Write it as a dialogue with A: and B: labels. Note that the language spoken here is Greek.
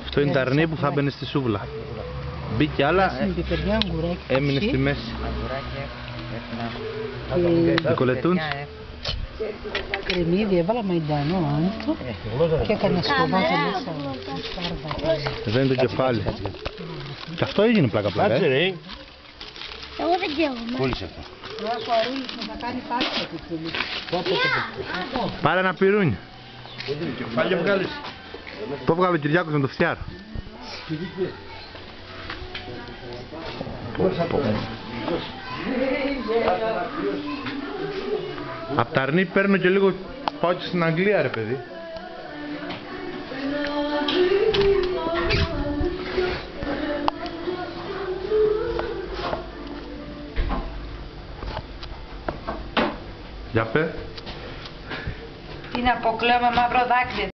A: Αυτό είναι τα αρνί που θα μπαινε στη σούβλα. Μπήκε άλλα, έμεινε στη μέση. Νικολετούντς.
B: Κρεμμύδι, έβαλα μαϊντανό άντρο και έκανα σκοβάτα μέσα.
A: Εδώ είναι το κεφάλι. Και αυτό έγινε πλάκα-πλάκα.
C: Εγώ
D: δεν καίγομαι.
C: Πούλησε αυτό.
B: Θα κάνει πάστα του φίλου.
A: Πάρε ένα πυρούνι.
C: Κεφάλια βγάλεις.
A: Το βγάλε ο Κυριάκος με το φτιάρο. Απ' τα αρνί παίρνω και λίγο, πάω και στην Αγγλία ρε παιδί. Για πέ.
E: Τι να αποκλαίω με μαύρο δάκρυ,